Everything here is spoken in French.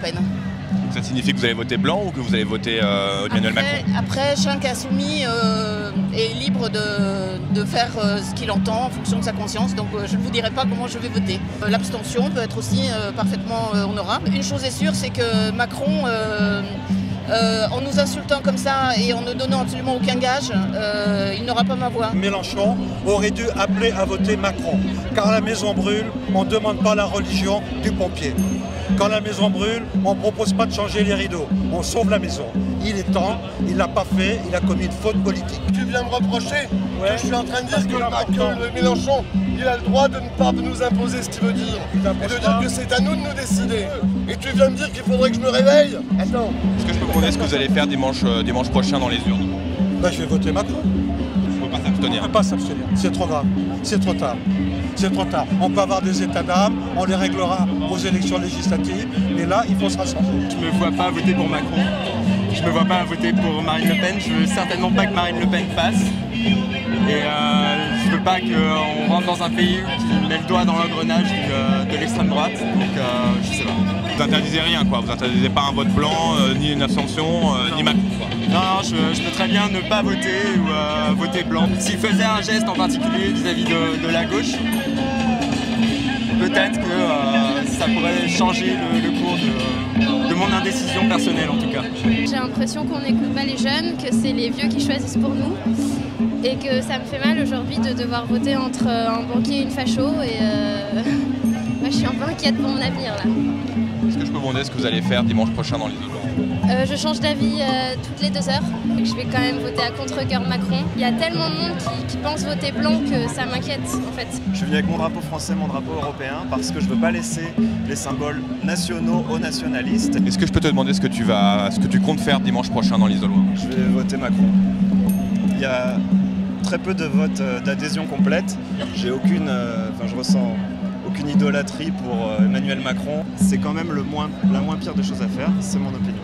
Pen. Ça signifie que vous allez voter blanc ou que vous allez voter Emmanuel Macron? Après, chaque insoumis est libre de faire ce qu'il entend en fonction de sa conscience, donc je ne vous dirai pas comment je vais voter. L'abstention peut être aussi parfaitement honorable. Une chose est sûre, c'est que Macron, en nous insultant comme ça et en ne donnant absolument aucun gage, il n'aura pas ma voix. Mélenchon aurait dû appeler à voter Macron, car la maison brûle, on ne demande pas la religion du pompier. Quand la maison brûle, on ne propose pas de changer les rideaux, on sauve la maison. Il est temps, il ne l'a pas fait, il a commis une faute politique. Tu viens me reprocher que je suis en train de dire que Mélenchon, il a le droit de ne pas nous imposer ce qu'il veut dire. Et de dire que c'est à nous de nous décider. Et tu viens me dire qu'il faudrait que je me réveille? Attends. Est-ce que je peux demander ce que vous allez faire dimanche prochain dans les urnes? Ben, je vais voter Macron. Il ne faut pas s'abstenir. On ne peut pas s'abstenir, c'est trop grave, c'est trop tard. C'est trop tard. On peut avoir des états d'âme, on les réglera aux élections législatives, mais là, il faut se rassembler. Je ne me vois pas voter pour Macron, je ne me vois pas voter pour Marine Le Pen, je veux certainement pas que Marine Le Pen passe. Et je veux pas qu'on rentre dans un pays qui met le doigt dans l'engrenage de l'extrême droite, donc je sais pas. Vous interdisez rien, quoi. Vous interdisez pas un vote blanc, ni une abstention, ni Macron, quoi. Non, je peux très bien ne pas voter ou voter blanc. S'il faisait un geste en particulier vis-à-vis de la gauche, peut-être que ça pourrait changer le cours de mon indécision personnelle en tout cas. J'ai l'impression qu'on n'écoute pas les jeunes, que c'est les vieux qui choisissent pour nous et que ça me fait mal aujourd'hui de devoir voter entre un banquier et une facho et moi je suis un peu inquiète pour mon avenir là. Est-ce que je peux vous demander ce que vous allez faire dimanche prochain dans les urnes? Je change d'avis toutes les 2 heures. Je vais quand même voter à contre-cœur Macron. Il y a tellement de monde qui pense voter blanc que ça m'inquiète en fait. Je suis venu avec mon drapeau français, mon drapeau européen, parce que je ne veux pas laisser les symboles nationaux aux nationalistes. Est-ce que je peux te demander ce que tu comptes faire dimanche prochain dans l'Isoloir? Je vais voter Macron. Il y a très peu de votes d'adhésion complète. Je ressens aucune idolâtrie pour Emmanuel Macron. C'est quand même la moins pire des choses à faire, c'est mon opinion.